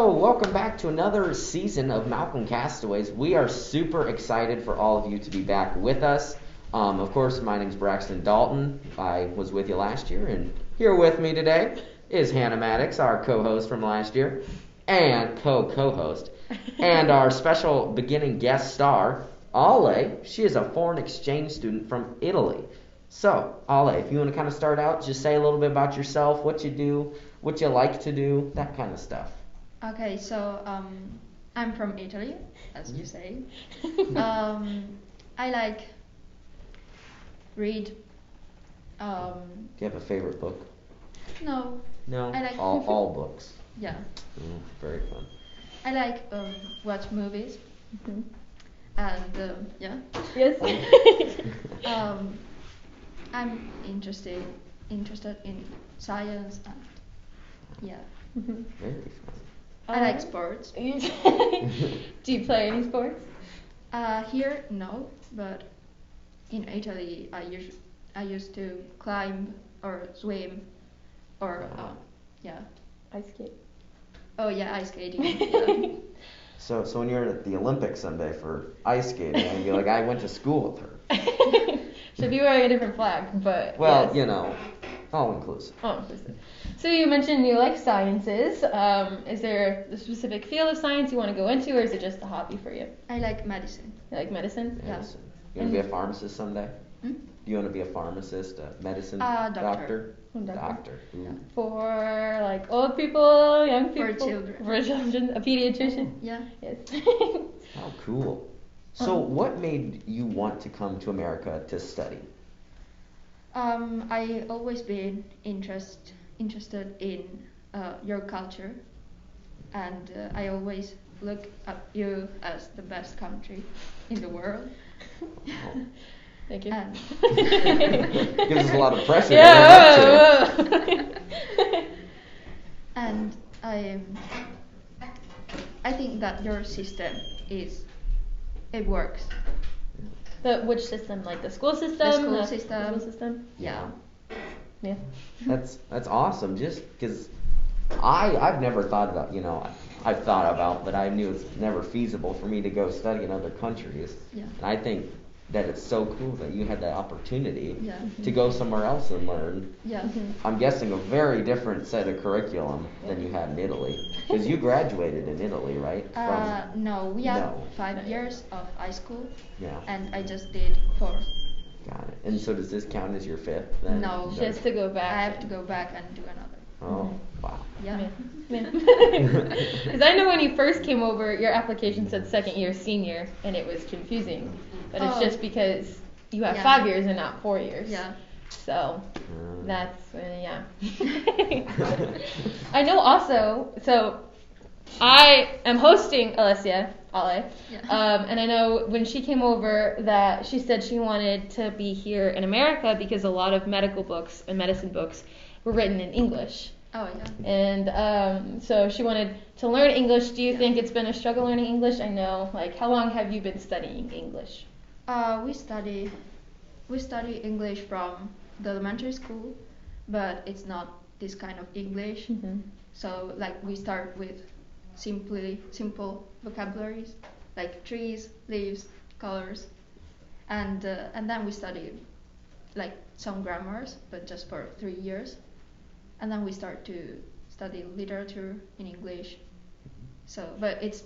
So, welcome back to another season of Malcolm Castaways. We are super excited for all of you to be back with us. Of course, my name's Braxton Dalton. I was with you last year, and here with me today is Hannah Maddox, our co-host from last year, and co-host, and our special beginning guest star, Ollie. She is a foreign exchange student from Italy. So, Ollie, if you want to kind of start out, just say a little bit about yourself, what you do, what you like to do, that kind of stuff. Okay, so I'm from Italy, as you say. I like read. Do you have a favorite book? No. No. I like all books. Yeah. Very fun. I like watch movies. Mm-hmm. And yeah. Yes. I'm interested in science and yeah. Mm-hmm. Very fun. I like sports. Do you play any sports? Here, no, but in Italy, I used to climb or swim or yeah. Ice skate. Oh yeah, ice skating. Yeah. So when you're at the Olympics someday for ice skating, and you're like, I went to school with her. Should be wearing a different flag, but well, yes. you know, all inclusive. All inclusive. So you mentioned you like sciences. Is there a specific field of science you want to go into, or is it just a hobby for you? I like medicine. You like medicine? Yeah. Medicine. You want to be a pharmacist someday? Hmm? Do you want to be a pharmacist, a medicine Doctor. doctor? Doctor. Ooh. For like old people, young people? For children. For children. A pediatrician? Yeah. Yes. Oh, cool. So what made you want to come to America to study? I always been interested in your culture, and I always look at you as the best country in the world. Oh. Thank you. And Gives us a lot of pressure. Yeah. And I think that your system it works. Which system? Like the school system? The school The system. school system? Yeah. Yeah. That's awesome. Just because I've never thought about, I've thought about, but I knew it's never feasible for me to go study in other countries. Yeah. And I think that it's so cool that you had that opportunity Yeah. to go somewhere else and learn. Yeah. I'm guessing a very different set of curriculum than you had in Italy, because you graduated in Italy, right? No, we have No. 5 years of high school, Yeah. and I just did 4. Got it. And so does this count as your 5th then? No. She has to go back. I have to go back and do another. Oh, wow. Yeah. Because I know when you first came over, your application said second year senior, and it was confusing. But it's just because you have 5 years and not 4 years. Yeah. So that's yeah. I know also. So I am hosting Alessia, Ollie, Yeah. and I know when she came over that she said she wanted to be here in America because a lot of medical books and medicine books were written in English. Oh yeah. And so she wanted to learn English. Do you think it's been a struggle learning English? I know. Like, how long have you been studying English? We study English from the elementary school, but it's not this kind of English. Mm-hmm. So like we start with simple vocabularies like trees, leaves, colors, and then we study like some grammars, but just for 3 years, and then we start to study literature in English. So, but it's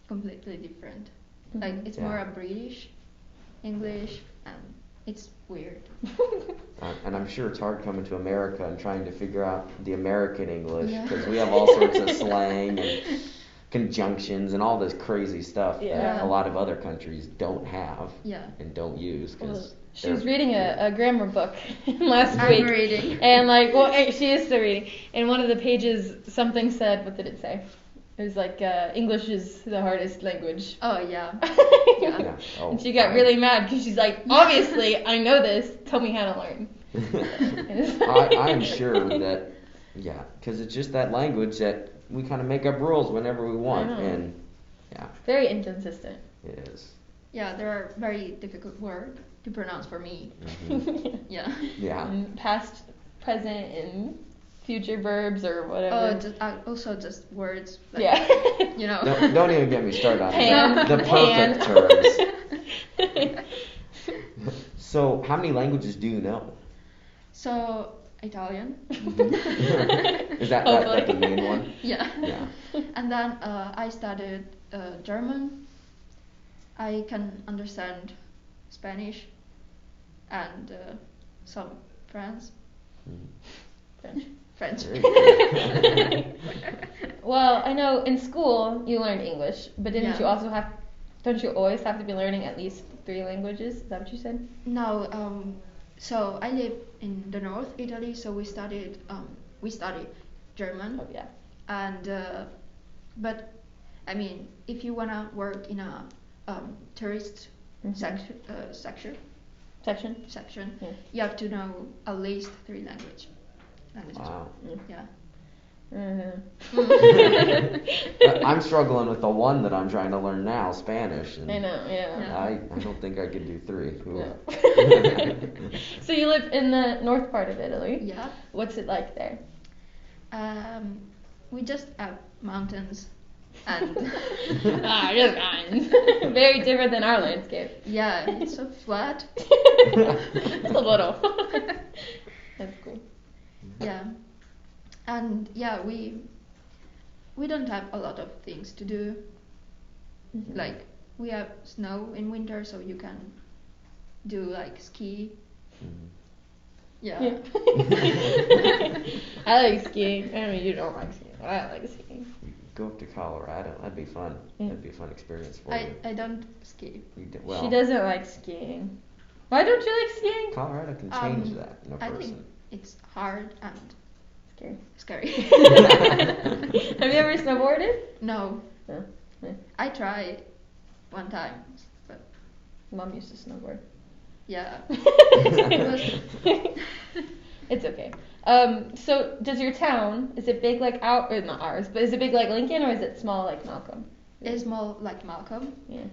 completely different. Mm-hmm. Like it's more a British English, and it's weird. And I'm sure it's hard coming to America and trying to figure out the American English, Yeah. because we have all sorts of slang and conjunctions and all this crazy stuff that Yeah. a lot of other countries don't have Yeah. and don't use. Cause She was reading a grammar book last I'm week. reading. And like, well, she is still reading. And one of the pages, something said, what did it say? It was like, English is the hardest language. Oh yeah. Yeah. Oh, And she got really mad because she's like, obviously, I know this. Tell me how to learn. I'm sure that, yeah, because it's just that language that we kind of make up rules whenever we want, I know. and yeah, Very inconsistent. it is. Yeah, there are very difficult words to pronounce for me. Mhm. Yeah. Yeah. And past, present, and future verbs or Oh, whatever. also just words. Like, Yeah. You know. Don't even get me started on Pan, the perfect pan. terms. So, how many languages do you know? So Italian. Is that the main one? Yeah. Yeah. And then I studied German. I can understand Spanish and some French. French. Very good. Well, I know in school you learned English, but Yeah. don't you always have to be learning at least 3 languages? Is that what you said? No, so I live in the North Italy, so we studied German. Oh yeah. And but I mean, if you wanna work in a tourist Mhm. section, Section? Yeah. you have to know at least 3 languages. Wow. Yeah. I'm struggling with the one that I'm trying to learn now, Spanish. And I know, yeah. Yeah. I don't think I could do 3. Ooh. No. So you live in the north part of Italy. Yeah. What's it like there? We just have mountains and Just mountains. Very different than our landscape. yeah, it's so flat. Just a little. That's cool. Yeah. And yeah, we don't have a lot of things to do. Mhm. Like we have snow in winter, so you can do like ski. Mhm. Yeah. I like skiing. I mean, you don't like skiing, but I like skiing. Go up to Colorado. That'd be fun. Yeah. That'd be a fun experience for you. I don't ski. Well, She doesn't like skiing. Why don't you like skiing? Colorado can change that in a I person. think it's hard and Scary. scary. Have you ever snowboarded? No, No. Yeah. I tried one time, but Mom used to snowboard. yeah. It's okay. So does your town, is it big like or not ours, but is it big like Lincoln or is it small like Malcolm? It's more like Malcolm. Yeah.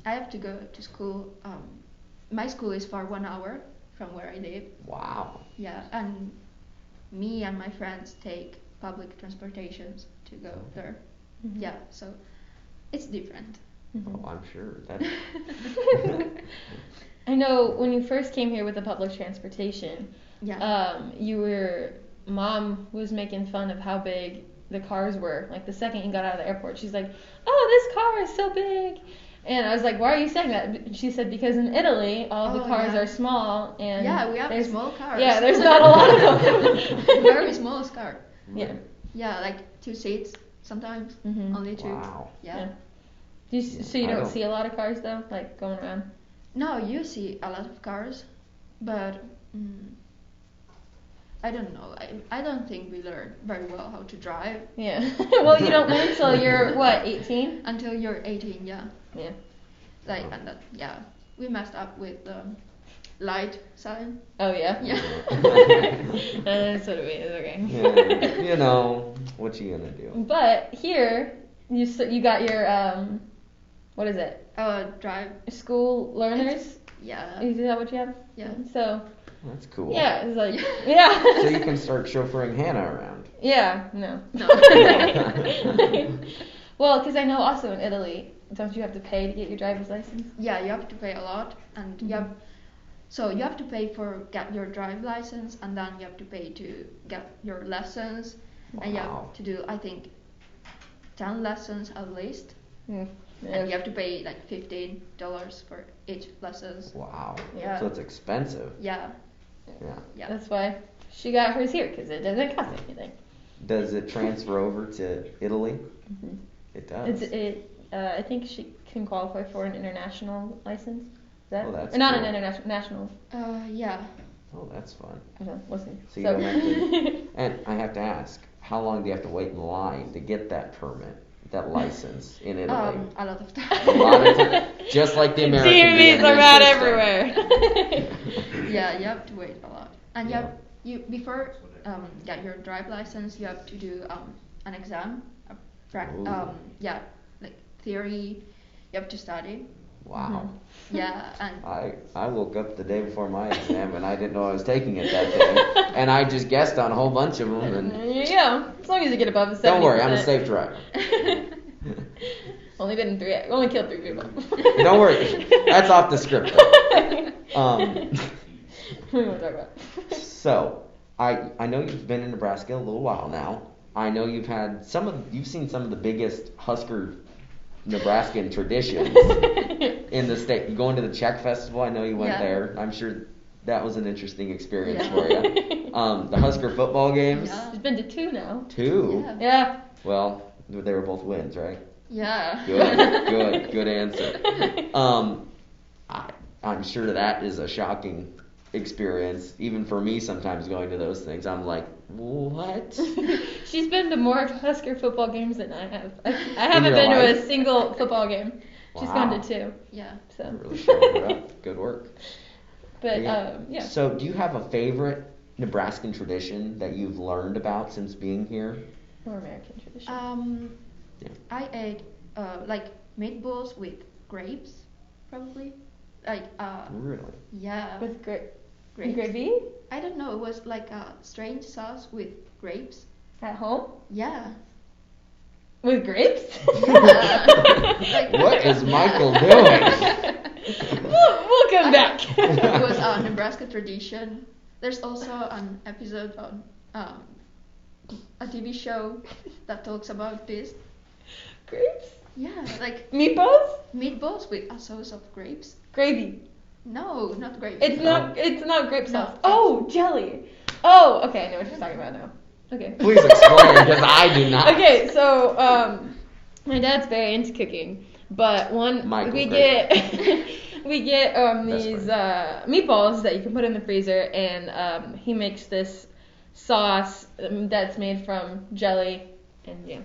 I have to go to school. My school is for 1 hour from where I live. Wow. Yeah, and me and my friends take public transportations to go there. Mhm. Yeah, so it's different. Mhm. Oh, I'm sure. I know when you first came here with the public transportation, Yeah. Mom was making fun of how big the cars were. Like the second you got out of the airport, she's like, "Oh, this car is so big." And I was like, "Why are you saying that?" And she said, "Because in Italy, all the cars yeah. are small and Yeah, we have there's small cars. Yeah, there's not a lot of them. Very small car. Yeah. Yeah, like 2 seats sometimes. Mhm. Only 2. Wow. Yeah. So you I don't don't- see a lot of cars though, like going around. No, you see a lot of cars, but I don't know. I don't think we learn very well how to drive Yeah. Well, you don't learn till you're what, 18? until you're 18. Yeah. Yeah. Like and that. Yeah. We messed up with the light sign. Oh yeah. Yeah. That's what it is. Okay. Yeah, you know, what you gonna do? But here, you got your what is it? Drive. School learners. Yeah. Is that what you have? Yeah. So That's cool. yeah, it's like yeah. So you can start chauffeuring Hannah around. Yeah. No. No. Well, because I know also in Italy, don't you have to pay to get your driver's license? Yeah, you have to pay a lot, and you have. So you have to pay for get your drive license, and then you have to pay to get your lessons, and you Wow. have to do I think 10 lessons at least, Mm. and you have to pay like $15 for each lessons. Wow. Yeah. So it's expensive. Yeah. Yeah. Yeah. That's why she got hers here because it doesn't cost anything. Does it transfer over to Italy? Mhm. It does. I think she can qualify for an international license. Is that? Oh, that's or not cool. an international, national. Yeah. Oh, that's fun. Okay, we'll see. So you don't have to. And I have to ask, how long do you have to wait in line to get that permit, that license in Italy? A lot of A time. lot of time. Just like the American DMVs are DMV bad system. everywhere. Yeah, you have to wait a lot, and Yeah. you before get your drive license, you have to do an exam, Ooh. yeah, like theory. You have to study. Wow. Yeah, and I woke up the day before my exam and I didn't know I was taking it that day, and I just guessed on a whole bunch of them. And There you go. As long as you get above the 70%. don't worry, I'm a safe driver. Only killed 3 people. Don't worry, that's off the script. We won't talk about. So, I know you've been in Nebraska a little while now. I know you've seen some of the biggest Husker Nebraskan traditions in the state. You going to the Czech Festival? I know you went there. I'm sure that was an interesting experience for you. The Husker football games. Yeah. She's been to 2 now. 2. Yeah. Well, they were both wins, right? yeah. Good answer. I'm sure that is a shocking experience, even for me. Sometimes going to those things, I'm like, what? She's been to more Husker football games than I have. I haven't your been to life? a single football game. She's Wow. gone to 2. Yeah. So, Really showing her up. Good work. but Yeah. So, do you have a favorite Nebraskan tradition that you've learned about since being here? Or American tradition. Yeah. I ate like meatballs with grapes, probably. Like Really? yeah. With grapes. gravy I don't know. It was like a strange sauce with grapes. at home Yeah. with grapes. What is Michael doing? We'll come back. It was a Nebraska Tradition. There's also an episode on a TV show that talks about this. Grapes? Yeah, like Meatballs? meatballs with a sauce of grapes. Gravy. No, not grapes. It's not grape sauce. No. Oh, jelly. Oh, okay, I know what you're talking about now. Okay. Please explain, because I do not. Okay, so my dad's very into cooking, but we get Best these friend. meatballs that you can put in the freezer, and he makes this sauce that's made from jelly and jam.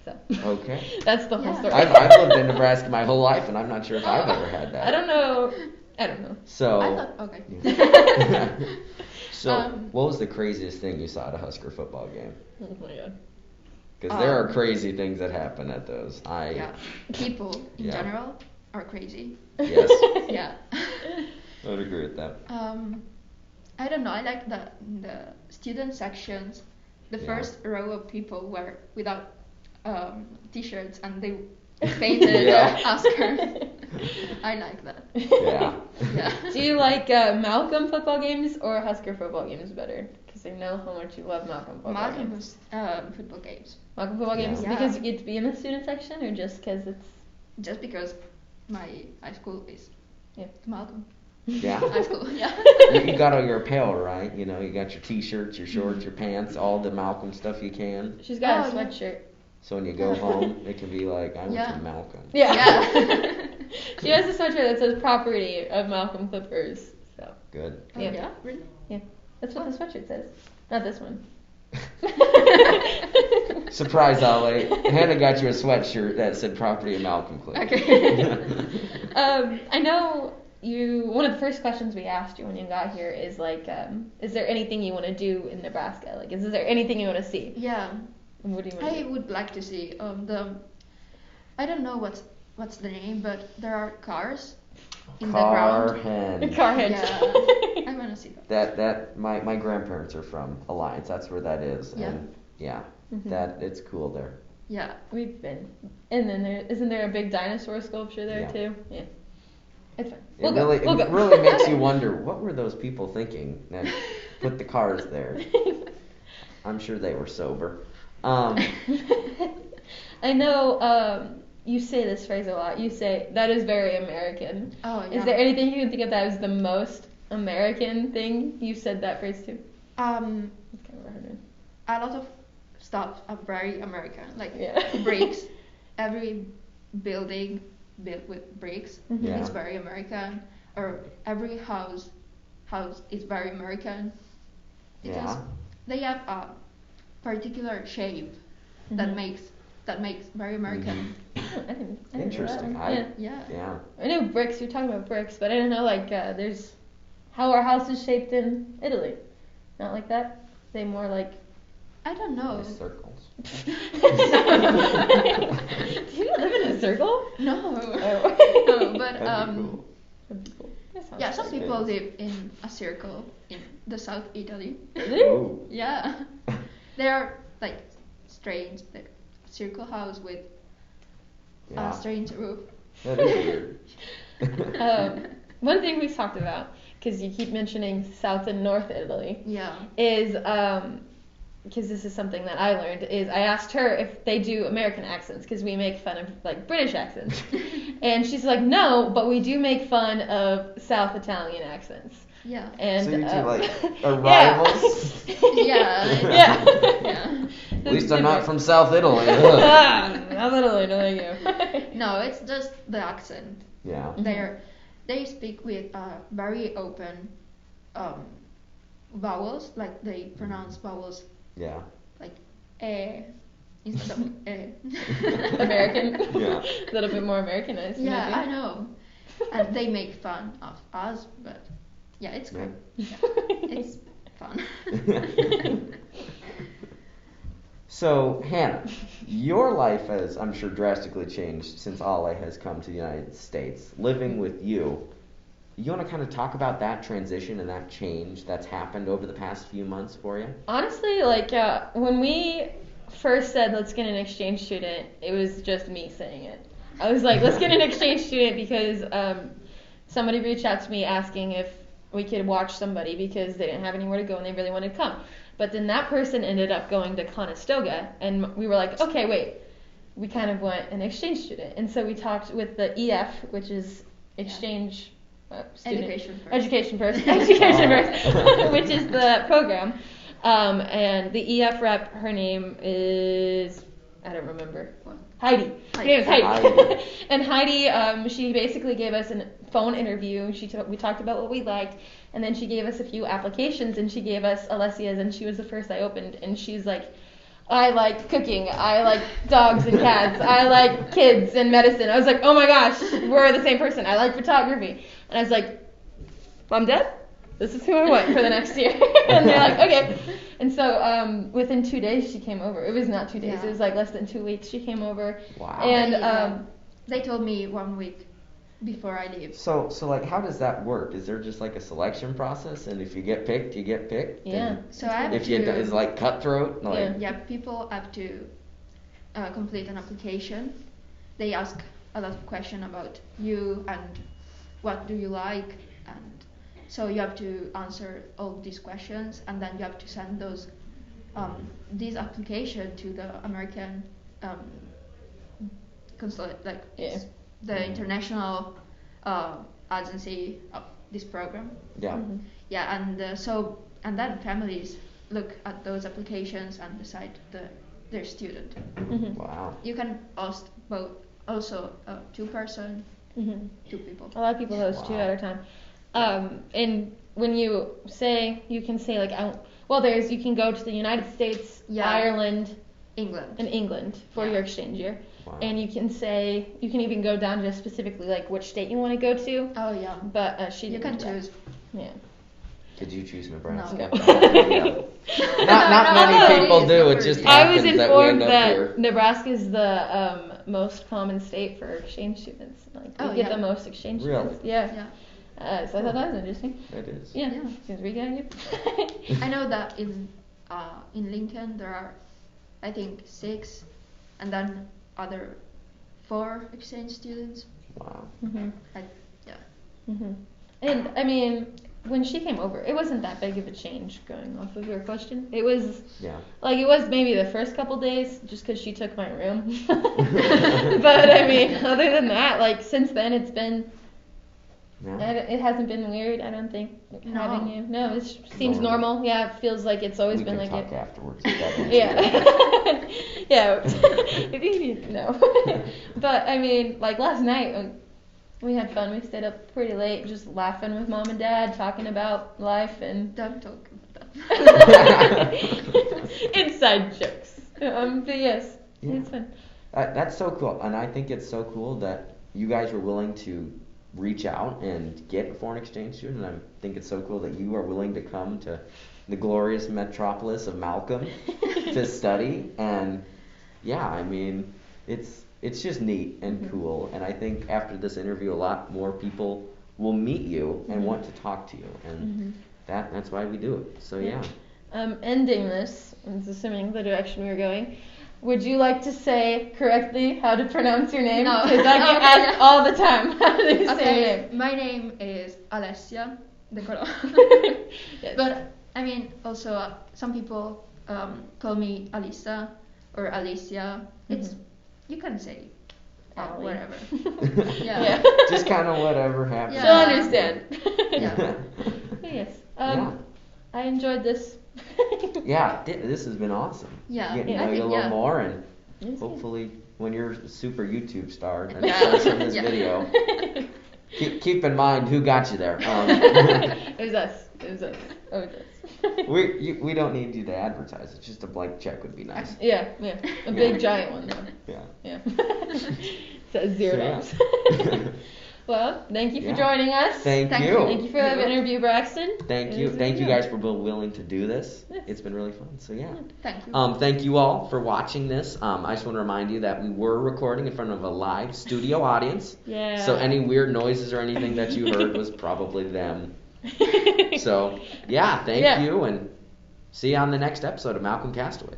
So Okay. that's the whole Yeah. story. I've lived in Nebraska my whole life, and I'm not sure if I've ever had that. I don't know. So. I thought okay. So, Um, what was the craziest thing you saw at a Husker football game? Oh my god. Because there are crazy things that happen at those. Yeah. People in Yeah. general are crazy. Yes, Yeah. I would agree with that. I don't know. I like the student sections. The Yeah. first row of people were without t-shirts and they painted Yeah. Husker. I like that. Yeah. Yeah. Do you like Malcolm football games or Husker football games better? Because I know how much you love Malcolm football Malcolm games. was football games. Malcolm football games Yeah. because you get to be in the student section, or just because it's Just because my high school is Malcolm. Yeah. High school, yeah. You got all your apparel, right? You know, you got your t-shirts, your shorts, your pants, all the Malcolm stuff you can. She's got a Oh, yeah. sweatshirt. So when you go home, it can be like, I went Yeah. to Malcolm. Yeah. Yeah. She has a sweatshirt that says property of Malcolm Clippers. So Good. Oh, Yeah. yeah, really? yeah, that's what the sweatshirt says. Not this one. Surprise, Ollie. Hannah got you a sweatshirt that said property of Malcolm Cliff. Okay. I know you. One of the first questions we asked you when you got here is like, is there anything you want to do in Nebraska? Like, is there anything you want to see? Yeah. And what do you want to I do? would like to see I don't know what's the name, but there are cars in the ground. Hen. Car head. Yeah. I want to see that. My grandparents are from Alliance. That's where that is. Yeah. And yeah, Mhm. it's cool there. Yeah. We've been. And then isn't there a big dinosaur sculpture there Yeah. too? Yeah. It's fun. It We'll really, go. We'll it go. really makes you wonder, what were those people thinking that put the cars there? I'm sure they were sober. I know you say this phrase a lot. You say, that is very American. Oh, yeah. Is there anything you can think of that is the most American thing you said that phrase to? That's kind of a hard one. A lot of stuff are very American, like Yeah. bricks. Every building built with bricks Yeah. is very American, or every house is very American because Yeah. they have a particular shape that Mhm. makes very American. Oh, I didn't know that Interesting. one. Yeah. Yeah. Yeah. I know bricks. You're talking about bricks, but I didn't know like there's how are houses shaped in Italy? Not like that. They more like. I don't know. Nice circles. Do you live in a circle? No. Oh. No, but That'd be cool. That'd be cool. That sounds yeah, some great. people live in a circle in the South Italy. Really? Ooh. Yeah. They are like strange, like circle house with Yeah. a strange roof. That is weird. One thing we've talked about, because you keep mentioning South and North Italy, Yeah. is because this is something that I learned, is I asked her if they do American accents, because we make fun of like British accents, and she's like, no, but we do make fun of South Italian accents. Yeah. And So you two like are yeah. rivals? Yeah. Yeah. Yeah. At least I'm not from South Italy. Not literally, no thank you. No, it's just the accent. Yeah. They speak with very open vowels, like they pronounce vowels Yeah. like eh instead of eh. American. Yeah. A little bit more Americanized. Yeah, maybe. I know. And they make fun of us, but yeah, it's great. Yeah. It's fun. So, Hannah, your life has, I'm sure, drastically changed since Ollie has come to the United States. Living with you, you want to kind of talk about that transition and that change that's happened over the past few months for you? Honestly, like when we first said let's get an exchange student, it was just me saying it. I was like, let's get an exchange student because somebody reached out to me asking if we could watch somebody because they didn't have anywhere to go and they really wanted to come. But then that person ended up going to Conestoga, and we were like, okay, wait, we kind of want an exchange student. And so we talked with the EF, which is exchange student. Education first, which is the program. And the EF rep, her name is, I don't remember. What? Heidi. Her name is Heidi. Heidi. And Heidi, she basically gave us a phone interview. We talked about what we liked, and then she gave us a few applications, and she gave us Alessia's, and she was the first I opened, and she's like, I like cooking, I like dogs and cats, I like kids and medicine. I was like, oh my gosh, we're the same person. I like photography. And I was like, Mom, Dad, this is who I want for the next year. And they're like, okay. And so within 2 days she came over. It was not 2 days. Yeah. It was like less than 2 weeks she came over. Wow. And they told me 1 week before I leave. So like, how does that work? Is there just like a selection process, and if you get picked, you get picked? Yeah. And So I have if to. you is like cutthroat, like Yeah. Yeah, people have to complete an application. They ask a lot of questions about you and what do you like, and so you have to answer all these questions, and then you have to send this application to the American consulate, like Yeah. the international agency of this program. yeah. Mhm. Yeah, and then families look at those applications and decide their student. Mhm. Wow. You can ask also 2-person, Mhm. 2 people. A lot of people host 2 Wow. at a time. And when you say, you can say like, you can go to the United States, Yeah. Ireland, England. and England for Yeah. your exchange year. Wow. And you can even go down to specifically like which state you want to go to. Oh yeah. But she You didn't can do that. choose. Yeah. Did you choose Nebraska? No. Yeah. Not No, many no, people please, do. no It just worries. I was happens that we informed end up that here. Nebraska is the most common state for exchange students. Like we Oh, get yeah. the most exchange Really? students. Yeah. Yeah. So I thought that was interesting. It is. Yeah. Yeah. Because we got you. I know that in Lincoln there are, I think 6, and then other 4 exchange students. Wow. Mhm. Yeah. Mhm. And I mean, when she came over, it wasn't that big of a change. Going off of your question, it was Yeah. like it was maybe the first couple days, just because she took my room. But I mean, other than that, like since then, it's been. Yeah. It hasn't been weird, I don't think, No. having you. No, it seems normal. Yeah, it feels like it's always We been can like talk it. afterwards. If that makes Yeah. sense. Yeah. If you need to know. But I mean, like last night, we had fun. We stayed up pretty late, just laughing with Mom and Dad, talking about life and Don't talk about that. inside jokes. But yes, Yeah. it's fun. That's so cool, and I think it's so cool that you guys were willing to reach out and get a foreign exchange student. And I think it's so cool that you are willing to come to the glorious metropolis of Malcolm to study. And yeah, I mean, it's it's just neat and cool. And I think after this interview, a lot more people will meet you and want to talk to you, and that's why we do it. So yeah. Ending this, and assuming the direction we were going, would you like to say correctly how to pronounce your name? No. Because I get asked all the time, how do you say your name? My name is Alessia de Colon. Yes. But I mean, also some people call me Alisa or Alicia. It's you can say Ollie. whatever. Yeah. Just kind of whatever happens. She'll understand. Yeah. Yes. Yeah. I enjoyed this. Yeah, this has been awesome. Yeah, Getting to I know you a think, little yeah. more, and It's good. hopefully when you're a super YouTube star and Yeah. starts from this Yeah. video, keep in mind who got you there. It was us. It was us. Oh, it was. We don't need you to advertise. It's just a blank check would be nice. Yeah. A big giant one though. Yeah. Yeah. Says $0. So, yeah. Well, thank you for Yeah. joining us. Thank Thank you. you. Thank you for that interview, Braxton. Thank It you. was Thank you really guys for being willing to do this. Yes. It's been really fun. So yeah. Thank you. Thank you all for watching this. I just want to remind you that we were recording in front of a live studio audience. Yeah. So any weird noises or anything that you heard was probably them. So yeah, thank you, and see you on the next episode of Malcolm Castaways.